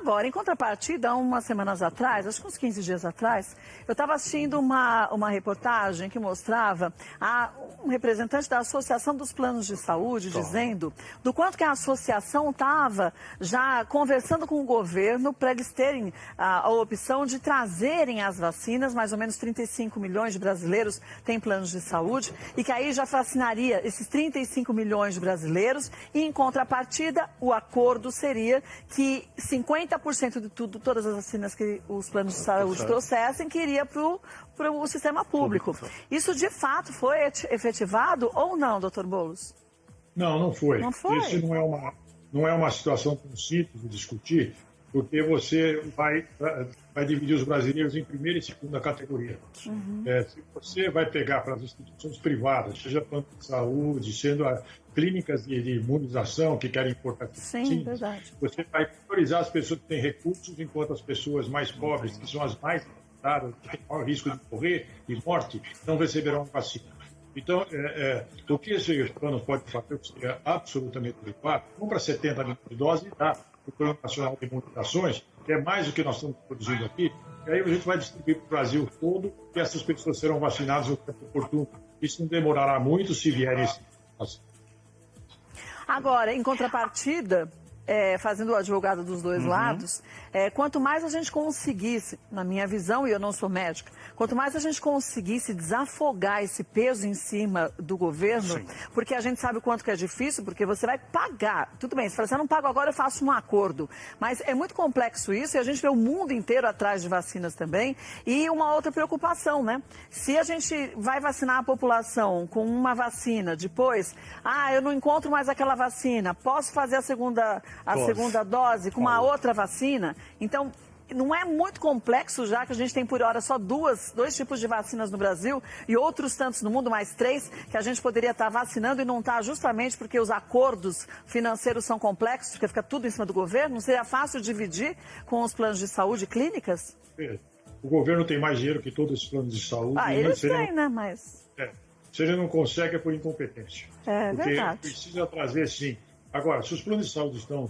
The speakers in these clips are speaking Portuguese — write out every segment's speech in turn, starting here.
Agora, em contrapartida, há umas semanas atrás, acho que uns 15 dias atrás, eu estava assistindo uma reportagem que mostrava um representante da Associação dos Planos de Saúde dizendo do quanto que a associação estava já conversando com o governo para eles terem a opção de trazerem as vacinas. Mais ou menos 35 milhões de brasileiros têm planos de saúde e que aí já vacinaria esses 35 milhões de brasileiros e, em contrapartida, o acordo seria que 50% de todas as vacinas que os planos de saúde trouxessem, que iria para o sistema público. Isso, de fato, foi efetivado ou não, doutor Boulos? Não, não foi. Não foi? Isso não é uma situação tão simples de discutir, porque você vai dividir os brasileiros em primeira e segunda categoria. Se você vai pegar para as instituições privadas, seja plano de saúde, sendo clínicas de imunização que querem importar vacinas, você vai priorizar as pessoas que têm recursos, enquanto as pessoas mais pobres, que são as mais afetadas, que têm maior risco de morrer e morte, não receberão vacina. Então, o que esse plano pode fazer, que seria absolutamente adequado, compra 70 milhões de doses e dá o Plano Nacional de Imunizações, que é mais do que nós estamos produzindo aqui, e aí a gente vai distribuir para o Brasil todo e essas pessoas serão vacinadas no tempo oportuno. Isso não demorará muito se vierem esse... Agora, em contrapartida, fazendo o advogado dos dois lados, quanto mais a gente conseguisse, na minha visão, e eu não sou médica, quanto mais a gente conseguisse desafogar esse peso em cima do governo, porque a gente sabe o quanto que é difícil, porque você vai pagar. Tudo bem, se você não paga agora, eu faço um acordo. Mas é muito complexo isso, e a gente vê o mundo inteiro atrás de vacinas também. E uma outra preocupação, né? Se a gente vai vacinar a população com uma vacina, depois, eu não encontro mais aquela vacina, posso fazer a segunda dose com uma outra vacina? Então, não é muito complexo, já que a gente tem por hora só dois tipos de vacinas no Brasil e outros tantos no mundo, mais 3, que a gente poderia estar vacinando e não está, justamente porque os acordos financeiros são complexos, porque fica tudo em cima do governo? Não seria fácil dividir com os planos de saúde e clínicas? O governo tem mais dinheiro que todos os planos de saúde. Eles têm, né? Mas... Se ele não consegue, é por incompetência. Porque verdade. Precisa trazer, sim. Agora, se os planos de saúde estão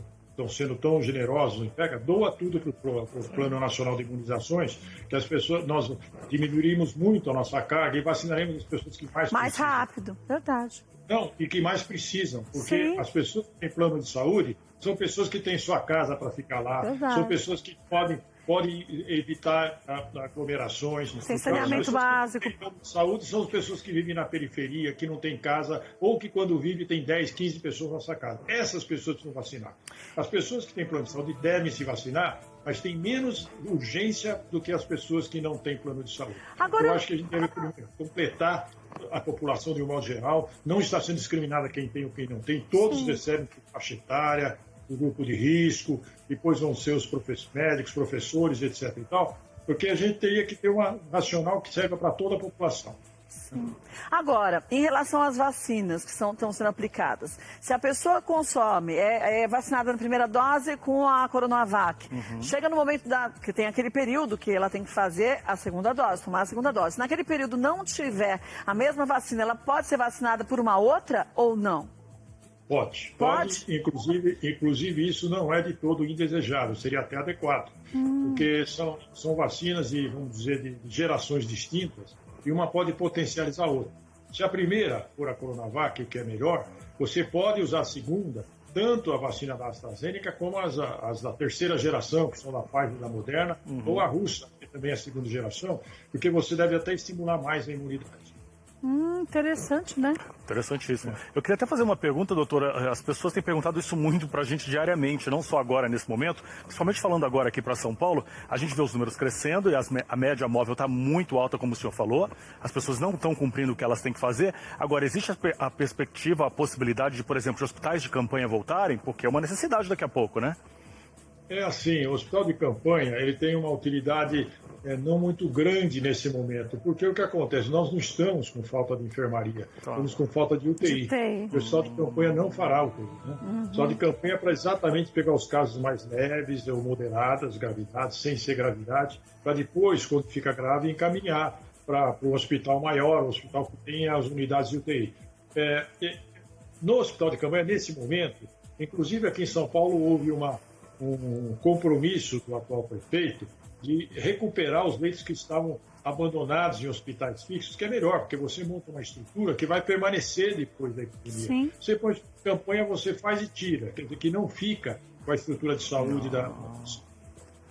sendo tão generosos, doa tudo para o Plano Nacional de Imunizações, que as pessoas, nós diminuiríamos muito a nossa carga e vacinaremos as pessoas que mais precisam. Rápido, verdade. Não, e que mais precisam, porque as pessoas que têm plano de saúde são pessoas que têm sua casa para ficar lá, são pessoas que podem evitar aglomerações. Sem saneamento básico. De saúde são as pessoas que vivem na periferia, que não têm casa, ou que quando vive tem 10, 15 pessoas na sua casa. Essas pessoas precisam vacinar. As pessoas que têm plano de saúde devem se vacinar, mas tem menos urgência do que as pessoas que não têm plano de saúde. Eu acho que a gente deve completar a população de um modo geral, não está sendo discriminada quem tem ou quem não tem, todos recebem faixa etária, o grupo de risco, depois vão ser os médicos, professores, etc. e tal, porque a gente teria que ter uma racional que serva para toda a população. Sim. Agora, em relação às vacinas que estão sendo aplicadas, se a pessoa consome, é vacinada na primeira dose com a Coronavac, chega no momento que tem aquele período que ela tem que fazer a segunda dose, tomar a segunda dose. Naquele período não tiver a mesma vacina, ela pode ser vacinada por uma outra ou não? Pode. Inclusive, isso não é de todo indesejável, seria até adequado, porque são vacinas vamos dizer, de gerações distintas, e uma pode potencializar a outra. Se a primeira for a Coronavac, que é melhor, você pode usar a segunda, tanto a vacina da AstraZeneca como as da terceira geração, que são da Pfizer e da Moderna, ou a russa, que também é a segunda geração, porque você deve até estimular mais a imunidade. Interessante, né? Interessantíssimo. Eu queria até fazer uma pergunta, doutora. As pessoas têm perguntado isso muito para a gente diariamente, não só agora, nesse momento. Principalmente falando agora aqui para São Paulo, a gente vê os números crescendo e a média móvel está muito alta, como o senhor falou. As pessoas não estão cumprindo o que elas têm que fazer. Agora, existe a perspectiva, a possibilidade de, por exemplo, hospitais de campanha voltarem? Porque é uma necessidade daqui a pouco, né? É assim, o hospital de campanha ele tem uma utilidade não muito grande nesse momento, porque o que acontece? Nós não estamos com falta de enfermaria, estamos com falta de UTI. O hospital de campanha não fará UTI. Né? O hospital de campanha é para exatamente pegar os casos mais leves ou moderadas, gravidade, sem ser gravidade, para depois, quando fica grave, encaminhar para o hospital maior, o hospital que tem as unidades de UTI. No hospital de campanha, nesse momento, inclusive aqui em São Paulo, houve uma um compromisso do atual prefeito de recuperar os leitos que estavam abandonados em hospitais fixos, que é melhor, porque você monta uma estrutura que vai permanecer depois da epidemia. Sim. Você põe campanha, você faz e tira, quer dizer, que não fica com a estrutura de saúde da...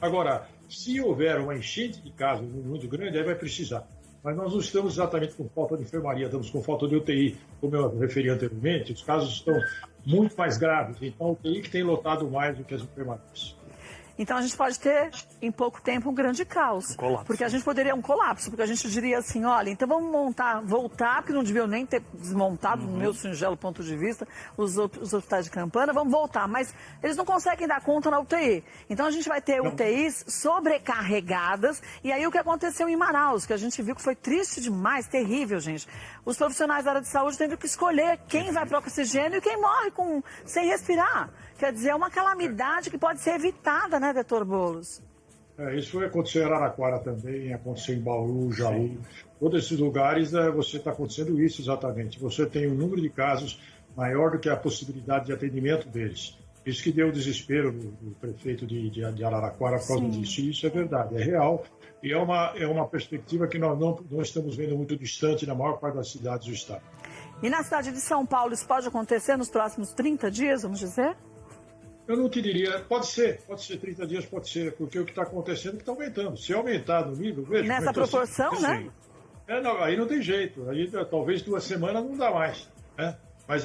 Agora, se houver uma enchente de casos muito grande, aí vai precisar. Mas nós não estamos exatamente com falta de enfermaria, estamos com falta de UTI. Como eu referi anteriormente, os casos estão muito mais graves. Então, a UTI que tem lotado mais do que as enfermarias. Então a gente pode ter, em pouco tempo, um grande caos. Um colapso. Porque a gente poderia um colapso, porque a gente diria assim, olha, então vamos voltar, porque não deviam nem ter desmontado, no meu singelo ponto de vista, os hospitais de campanha, vamos voltar. Mas eles não conseguem dar conta na UTI. Então a gente vai ter UTIs sobrecarregadas. E aí o que aconteceu em Manaus, que a gente viu que foi triste demais, terrível, gente. Os profissionais da área de saúde tendo que escolher quem vai para o oxigênio e quem morre sem respirar. Quer dizer, é uma calamidade que pode ser evitada, né, doutor Boulos? Isso aconteceu em Araraquara também, aconteceu em Bauru, Jaú. Todos esses lugares você está acontecendo isso exatamente. Você tem um número de casos maior do que a possibilidade de atendimento deles. Isso que deu o desespero do prefeito de Araraquara por causa disso. E isso é verdade, é real. E é uma perspectiva que nós não estamos vendo muito distante na maior parte das cidades do estado. E na cidade de São Paulo, isso pode acontecer nos próximos 30 dias, vamos dizer? Eu não te diria, pode ser 30 dias, pode ser, porque o que está acontecendo é que está aumentando. Se aumentar no nível, veja... Nessa proporção, assim, né? Não, aí não tem jeito, aí talvez 2 semanas não dá mais, né? Mas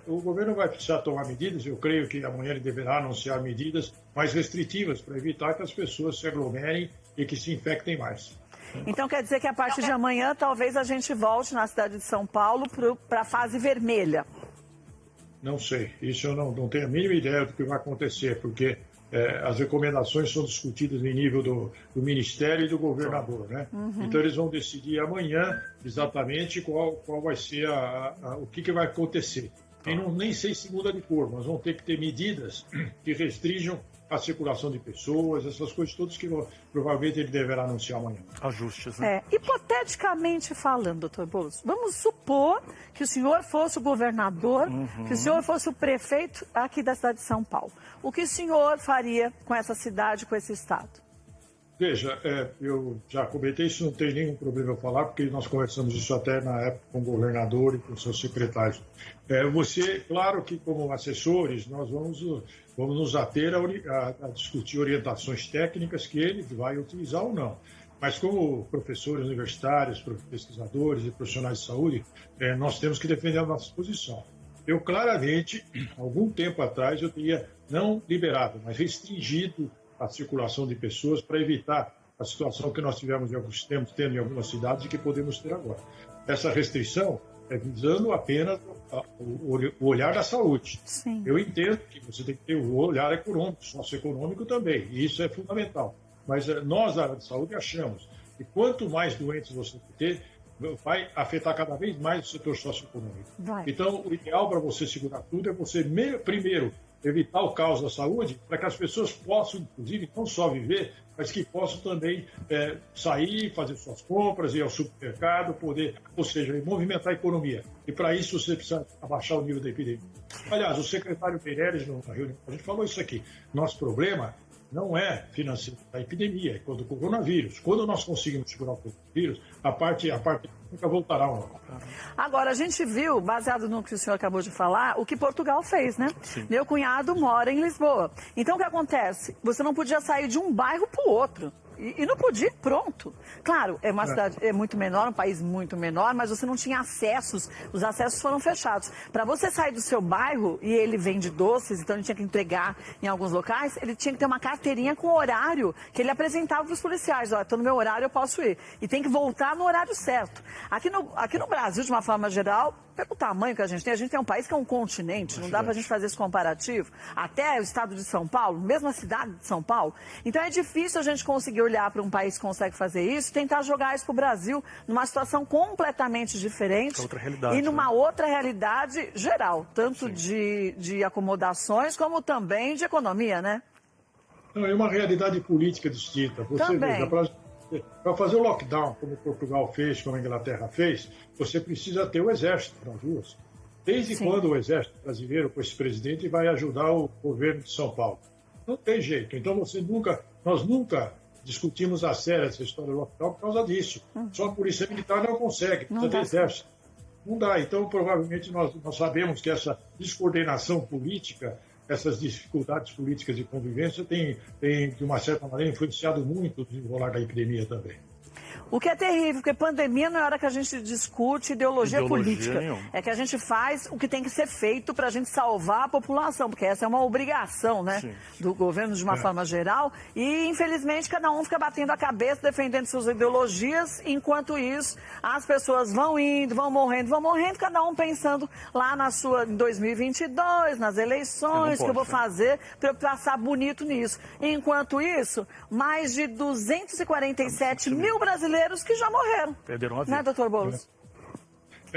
o governo vai precisar tomar medidas, eu creio que amanhã ele deverá anunciar medidas mais restritivas para evitar que as pessoas se aglomerem e que se infectem mais. Então quer dizer que a partir de amanhã talvez a gente volte na cidade de São Paulo para a fase vermelha. Não sei, isso eu não tenho a mínima ideia do que vai acontecer, porque as recomendações são discutidas em nível do Ministério e do governador, né? Então eles vão decidir amanhã exatamente qual vai ser o que vai acontecer. E nem sei se muda de cor, mas vão ter que ter medidas que restringam a circulação de pessoas, essas coisas todas que provavelmente ele deverá anunciar amanhã. Ajustes, né? Hipoteticamente falando, doutor Boulos, vamos supor que o senhor fosse o governador, que o senhor fosse o prefeito aqui da cidade de São Paulo. O que o senhor faria com essa cidade, com esse estado? Veja, eu já comentei isso, não tem nenhum problema eu falar, porque nós conversamos isso até na época com o governador e com seus secretários. Claro que como assessores, nós vamos nos ater a discutir orientações técnicas que ele vai utilizar ou não. Mas como professores universitários, pesquisadores e profissionais de saúde, nós temos que defender a nossa posição. Eu claramente, algum tempo atrás, eu teria não liberado, mas restringido a circulação de pessoas para evitar a situação que nós estamos tendo em algumas cidades e que podemos ter agora. Essa restrição é visando apenas o olhar da saúde. Sim. Eu entendo que você tem que ter o olhar econômico, socioeconômico também, e isso é fundamental. Mas nós, da área de saúde, achamos que quanto mais doentes você ter, vai afetar cada vez mais o setor socioeconômico. Então, o ideal para você segurar tudo é você, primeiro, evitar o caos da saúde, para que as pessoas possam, inclusive, não só viver, mas que possam também sair, fazer suas compras, ir ao supermercado, ou seja, movimentar a economia. E para isso você precisa abaixar o nível da epidemia. Aliás, o secretário Meirelles, na reunião, a gente falou isso aqui. Nosso problema não é financeiro, a epidemia, é quando o coronavírus. Quando nós conseguimos segurar o coronavírus, a parte nunca voltará ao normal. Agora, a gente viu, baseado no que o senhor acabou de falar, o que Portugal fez, né? Sim. Meu cunhado mora em Lisboa. Então, o que acontece? Você não podia sair de um bairro para o outro. E não podia, pronto. Claro, é uma cidade muito menor, um país muito menor, mas você não tinha acessos, os acessos foram fechados. Para você sair do seu bairro, e ele vende doces, então ele tinha que entregar em alguns locais, ele tinha que ter uma carteirinha com horário que ele apresentava para os policiais. Olha, estou no meu horário, eu posso ir. E tem que voltar no horário certo. Aqui no Brasil, de uma forma geral, pelo tamanho que a gente tem um país que é um continente, não dá para a gente fazer esse comparativo. Até o estado de São Paulo, mesmo a cidade de São Paulo. Então é difícil a gente conseguir olhar para um país que consegue fazer isso e tentar jogar isso para o Brasil numa situação completamente diferente. Outra realidade, e numa outra realidade geral, tanto de acomodações como também de economia, né? Não, é uma realidade política distinta. Você também. veja, para fazer o lockdown, como Portugal fez, como a Inglaterra fez, você precisa ter o exército nas ruas. Desde quando o exército brasileiro, com esse presidente, vai ajudar o governo de São Paulo? Não tem jeito. Então nós nunca discutimos a sério essa história do lockdown por causa disso. Só a polícia militar não consegue, precisa ter exército. Não dá. Então, provavelmente, nós sabemos que essa descoordenação política, essas dificuldades políticas de convivência tem, de uma certa maneira, influenciado muito o desenrolar da epidemia também. O que é terrível, porque pandemia não é hora que a gente discute ideologia política. Nenhuma. É que a gente faz o que tem que ser feito para a gente salvar a população, porque essa é uma obrigação, né, do governo de uma forma geral. E, infelizmente, cada um fica batendo a cabeça, defendendo suas ideologias. Enquanto isso, as pessoas vão indo, vão morrendo, cada um pensando lá em 2022, nas eleições, que eu vou fazer para eu passar bonito nisso. Enquanto isso, mais de 247 mil brasileiros que já morreram. Perderam a vida. Né, doutor Boulos?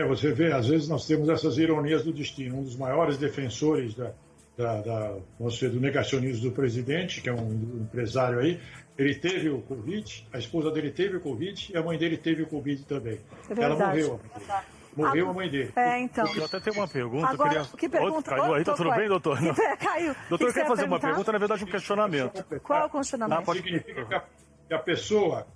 Você vê, às vezes nós temos essas ironias do destino. Um dos maiores defensores vamos dizer, do negacionismo do presidente, que é um empresário aí, ele teve o Covid, a esposa dele teve o Covid e a mãe dele teve o Covid também. Ela morreu. Morreu a mãe dele. Então. Eu até tenho uma pergunta. Agora, que pergunta? Caiu aí, tá tudo bem, doutor? Caiu. Doutor, eu queria fazer uma pergunta, na verdade, um questionamento. Qual é o questionamento? Significa que a pessoa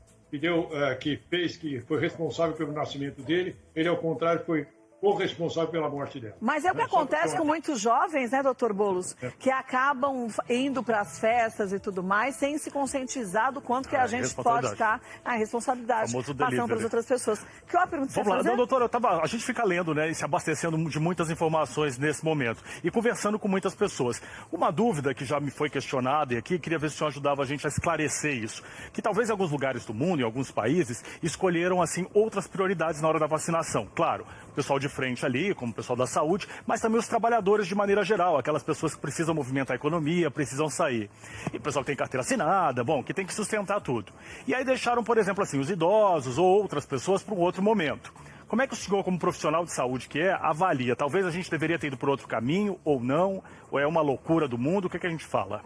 que foi responsável pelo nascimento dele, ele, ao contrário, foi corresponsável pela morte dela. Mas é o que acontece com muitos jovens, né, doutor Boulos, que acabam indo para as festas e tudo mais, sem se conscientizar do quanto que a gente pode estar a responsabilidade passando para as outras pessoas. Que uma pergunta Vamos lá, não, doutor, a gente fica lendo, né, e se abastecendo de muitas informações nesse momento, e conversando com muitas pessoas. Uma dúvida que já me foi questionada, e aqui queria ver se o senhor ajudava a gente a esclarecer isso, que talvez em alguns lugares do mundo, em alguns países, escolheram, assim, outras prioridades na hora da vacinação. Claro, o pessoal de frente ali, como o pessoal da saúde, mas também os trabalhadores de maneira geral, aquelas pessoas que precisam movimentar a economia, precisam sair. E o pessoal que tem carteira assinada, bom, que tem que sustentar tudo. E aí deixaram, por exemplo, assim, os idosos ou outras pessoas para um outro momento. Como é que o senhor, como profissional de saúde que avalia? Talvez a gente deveria ter ido por outro caminho ou não? Ou é uma loucura do mundo? O que a gente fala?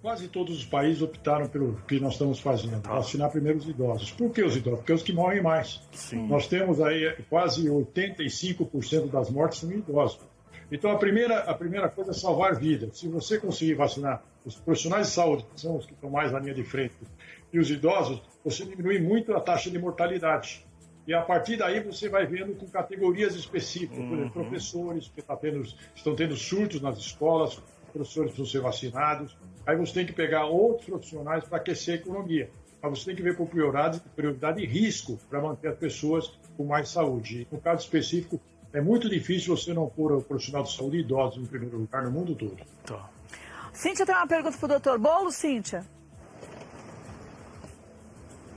Quase todos os países optaram pelo que nós estamos fazendo, vacinar primeiro os idosos. Por que os idosos? Porque é os que morrem mais. Sim. Nós temos aí quase 85% das mortes são idosos. Então, a primeira coisa é salvar vidas. Se você conseguir vacinar os profissionais de saúde, que são os que estão mais na linha de frente, e os idosos, você diminui muito a taxa de mortalidade. E a partir daí você vai vendo com categorias específicas, por exemplo, professores que estão tendo surtos nas escolas, professores precisam ser vacinados. Aí você tem que pegar outros profissionais para aquecer a economia. Mas você tem que ver por prioridade e risco para manter as pessoas com mais saúde. E no caso específico, é muito difícil você não pôr o profissional de saúde idosos em primeiro lugar no mundo todo. Tá. Cíntia tem uma pergunta para o doutor Boulos, Cíntia?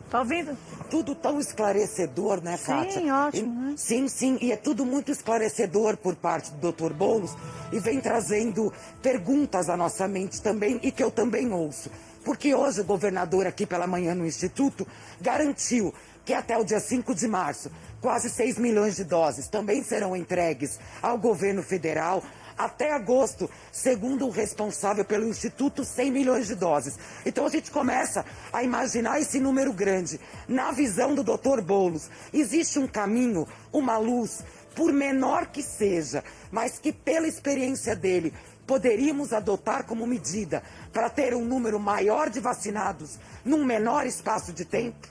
Tá ouvindo? Tudo tão esclarecedor, né, Kátia? Sim, ótimo, né? Sim, e é tudo muito esclarecedor por parte do Dr. Boulos e vem trazendo perguntas à nossa mente também e que eu também ouço. Porque hoje o governador aqui pela manhã no Instituto garantiu que até o dia 5 de março, quase 6 milhões de doses também serão entregues ao governo federal. Até agosto, segundo o responsável pelo Instituto, 100 milhões de doses. Então a gente começa a imaginar esse número grande. Na visão do Dr. Boulos, existe um caminho, uma luz, por menor que seja, mas que pela experiência dele, poderíamos adotar como medida para ter um número maior de vacinados num menor espaço de tempo?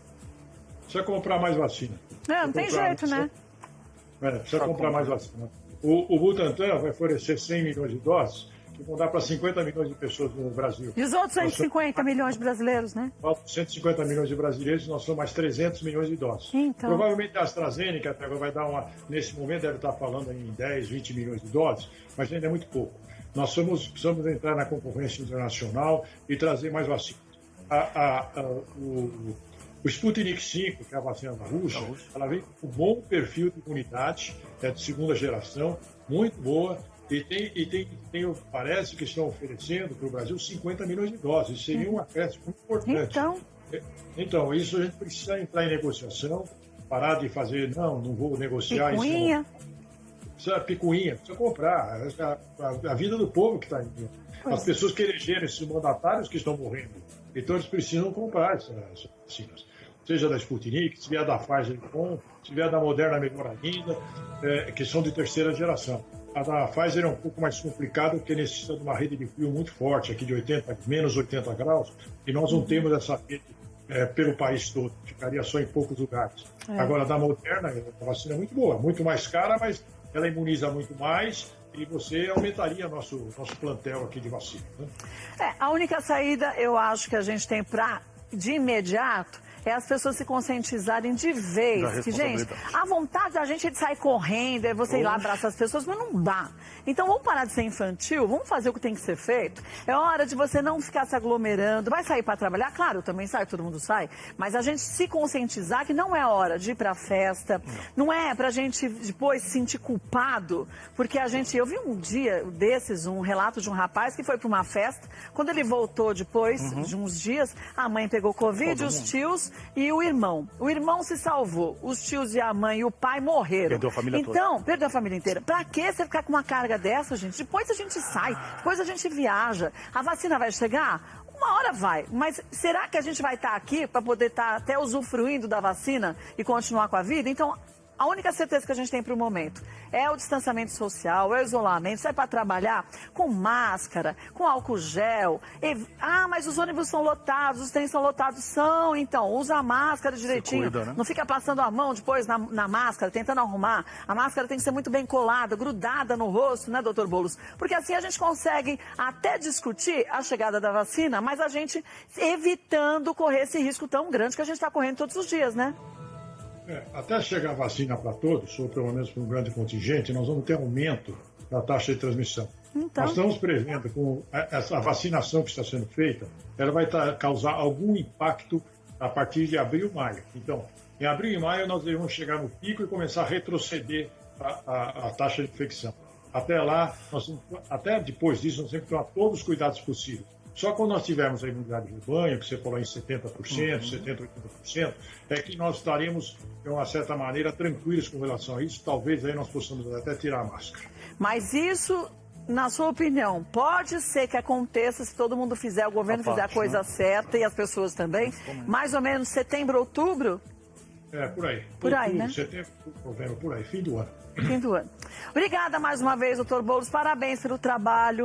Precisa comprar mais vacina. Não tem jeito, né? Precisa comprar mais vacina. O Butantan vai oferecer 100 milhões de doses, que vão dar para 50 milhões de pessoas no Brasil. E os outros 150 milhões de brasileiros, né? Faltam 150 milhões de brasileiros, nós somos mais 300 milhões de doses. Então. Provavelmente a AstraZeneca até agora vai dar nesse momento deve estar falando em 10, 20 milhões de doses, mas ainda é muito pouco. Nós precisamos entrar na concorrência internacional e trazer mais vacinas. O Sputnik V, que é a vacina da Rússia, ela vem com um bom perfil de imunidade, é de segunda geração, muito boa, e parece que estão oferecendo para o Brasil 50 milhões de doses. Isso seria um acréscimo muito importante. Então, isso a gente precisa entrar em negociação, parar de fazer, não vou negociar. Picuinha. Precisa comprar. A vida do povo que está aí. As pessoas que elegeram esses mandatários que estão morrendo. Então, eles precisam comprar essas vacinas. seja da Sputnik, se vier da Pfizer, bom, se vier da Moderna, melhor ainda, que são de terceira geração. A da Pfizer é um pouco mais complicada, porque necessita de uma rede de frio muito forte, aqui de menos 80 graus, e nós não temos essa rede pelo país todo, ficaria só em poucos lugares. Agora, a da Moderna, a vacina é muito boa, muito mais cara, mas ela imuniza muito mais e você aumentaria nosso plantel aqui de vacina. Né? A única saída, eu acho, que a gente tem de imediato é as pessoas se conscientizarem de vez. Que, gente, a vontade da gente é de sair correndo, é você ir lá abraçar as pessoas, mas não dá. Então vamos parar de ser infantil, vamos fazer o que tem que ser feito. É hora de você não ficar se aglomerando. Vai sair para trabalhar? Claro, eu também saio, todo mundo sai. Mas a gente se conscientizar que não é hora de ir para festa, não é pra gente depois se sentir culpado, porque eu vi um dia desses, um relato de um rapaz que foi para uma festa, quando ele voltou depois de uns dias, a mãe pegou Covid, os tios e o irmão. O irmão se salvou. Os tios e a mãe e o pai morreram. Perdeu a família toda. Então, perdeu a família inteira. Pra que você ficar com uma carga dessa, gente? Depois a gente sai, depois a gente viaja. A vacina vai chegar? Uma hora vai. Mas será que a gente vai estar aqui para poder estar até usufruindo da vacina e continuar com a vida? Então, a única certeza que a gente tem para o momento é o distanciamento social, é o isolamento, sai para trabalhar com máscara, com álcool gel. Mas os ônibus são lotados, os trens são lotados. São, então, usa a máscara direitinho. Cuida, né? Não fica passando a mão depois na máscara, tentando arrumar. A máscara tem que ser muito bem colada, grudada no rosto, né, doutor Boulos? Porque assim a gente consegue até discutir a chegada da vacina, mas a gente evitando correr esse risco tão grande que a gente está correndo todos os dias, né? Até chegar a vacina para todos, ou pelo menos para um grande contingente, nós vamos ter aumento da taxa de transmissão. Então... Nós estamos prevendo, com essa vacinação que está sendo feita, ela vai causar algum impacto a partir de abril e maio. Então, em abril e maio, nós devemos chegar no pico e começar a retroceder a taxa de infecção. Até lá, até depois disso, nós temos que tomar todos os cuidados possíveis. Só quando nós tivermos a imunidade de rebanho, que você falou em 70%, 70%, 80%, é que nós estaremos, de uma certa maneira, tranquilos com relação a isso. Talvez aí nós possamos até tirar a máscara. Mas isso, na sua opinião, pode ser que aconteça se todo mundo fizer, o governo fizer a coisa certa e as pessoas também? Mais ou menos setembro, outubro? Por aí. Por aí, né? Setembro, novembro, por aí, fim do ano. Fim do ano. Obrigada mais uma vez, doutor Boulos. Parabéns pelo trabalho.